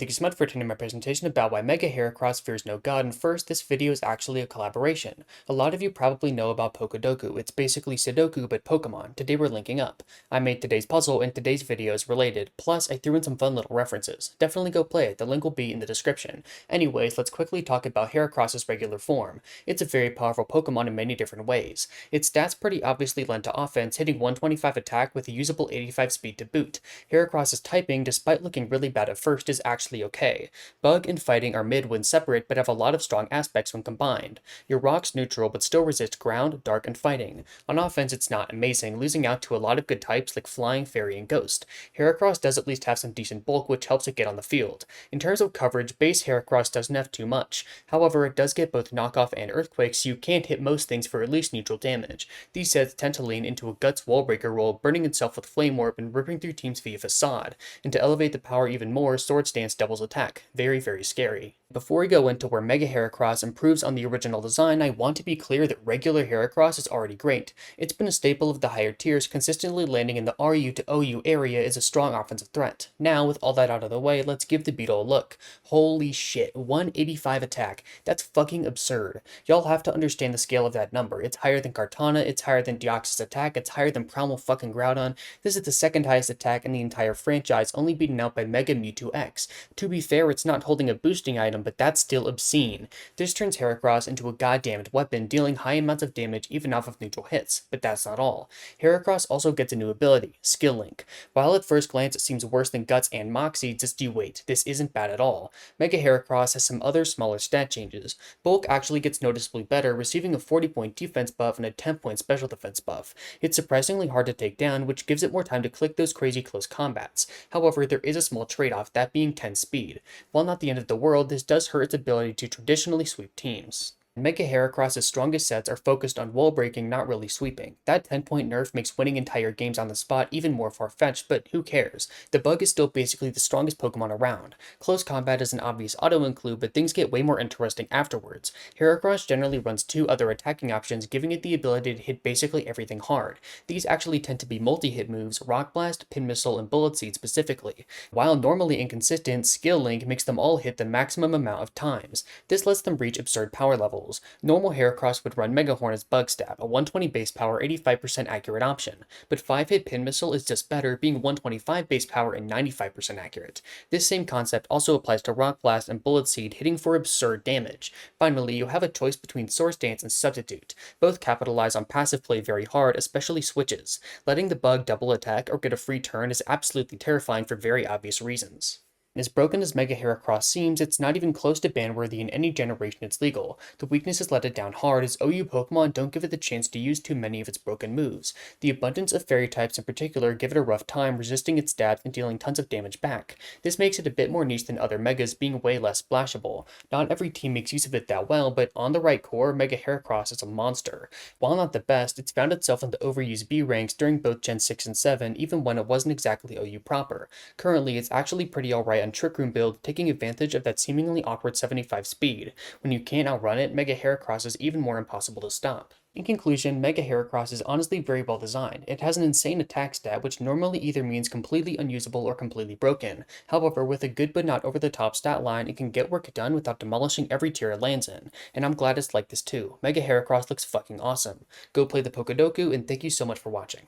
Thank you so much for attending my presentation about why Mega Heracross fears no god, and first, this video is actually a collaboration. A lot of you probably know about Pokedoku. It's basically Sudoku but Pokemon. Today we're linking up. I made today's puzzle and today's video is related, plus I threw in some fun little references. Definitely go play it, the link will be in the description. Anyways, let's quickly talk about Heracross's regular form. It's a very powerful Pokemon in many different ways. Its stats pretty obviously lend to offense, hitting 125 attack with a usable 85 speed to boot. Heracross's typing, despite looking really bad at first, is actually okay. Bug and fighting are mid when separate, but have a lot of strong aspects when combined. Your rock's neutral, but still resists ground, dark, and fighting. On offense, it's not amazing, losing out to a lot of good types like flying, fairy, and ghost. Heracross does at least have some decent bulk, which helps it get on the field. In terms of coverage, base Heracross doesn't have too much. However, it does get both knockoff and earthquake, so you can't hit most things for at least neutral damage. These sets tend to lean into a guts wallbreaker role, burning itself with flame orb and ripping through teams via facade. And to elevate the power even more, sword stance doubles attack. Very, very scary. Before we go into where Mega Heracross improves on the original design, I want to be clear that regular Heracross is already great. It's been a staple of the higher tiers, consistently landing in the RU to OU area is a strong offensive threat. Now, with all that out of the way, let's give the beetle a look. Holy shit, 185 attack. That's fucking absurd. Y'all have to understand the scale of that number. It's higher than Kartana, it's higher than Deoxys attack, it's higher than Primal fucking Groudon. This is the second highest attack in the entire franchise, only beaten out by Mega Mewtwo X. To be fair, it's not holding a boosting item, but that's still obscene. This turns Heracross into a goddamned weapon, dealing high amounts of damage even off of neutral hits. But that's not all. Heracross also gets a new ability, Skill Link. While at first glance it seems worse than Guts and Moxie, just you wait, this isn't bad at all. Mega Heracross has some other smaller stat changes. Bulk actually gets noticeably better, receiving a 40-point defense buff and a 10-point special defense buff. It's surprisingly hard to take down, which gives it more time to click those crazy close combats. However, there is a small trade-off, that being 10 speed. While not the end of the world, this does hurt its ability to traditionally sweep teams. Mega Heracross's strongest sets are focused on wall breaking, not really sweeping. That 10-point nerf makes winning entire games on the spot even more far-fetched, but who cares? The bug is still basically the strongest Pokemon around. Close combat is an obvious auto-include, but things get way more interesting afterwards. Heracross generally runs two other attacking options, giving it the ability to hit basically everything hard. These actually tend to be multi-hit moves, Rock Blast, Pin Missile, and Bullet Seed specifically. While normally inconsistent, Skill Link makes them all hit the maximum amount of times. This lets them reach absurd power levels. Normal Heracross would run Mega Horn as Bug Stab, a 120 base power, 85% accurate option, but 5-hit Pin Missile is just better, being 125 base power and 95% accurate. This same concept also applies to Rock Blast and Bullet Seed, hitting for absurd damage. Finally, you have a choice between Sword Dance and Substitute. Both capitalize on passive play very hard, especially switches. Letting the bug double attack or get a free turn is absolutely terrifying for very obvious reasons. As broken as Mega Heracross seems, it's not even close to ban-worthy in any generation it's legal. The weaknesses let it down hard, as OU Pokemon don't give it the chance to use too many of its broken moves. The abundance of fairy types in particular give it a rough time, resisting its stabs and dealing tons of damage back. This makes it a bit more niche than other Megas, being way less splashable. Not every team makes use of it that well, but on the right core, Mega Heracross is a monster. While not the best, it's found itself in the overused B ranks during both Gen 6 and 7, even when it wasn't exactly OU proper. Currently, it's actually pretty alright on Trick Room build, taking advantage of that seemingly awkward 75 speed. When you can't outrun it, Mega Heracross is even more impossible to stop. In conclusion, Mega Heracross is honestly very well designed. It has an insane attack stat, which normally either means completely unusable or completely broken. However, with a good but not over-the-top stat line, it can get work done without demolishing every tier it lands in. And I'm glad it's like this too. Mega Heracross looks fucking awesome. Go play the Pokedoku, and thank you so much for watching.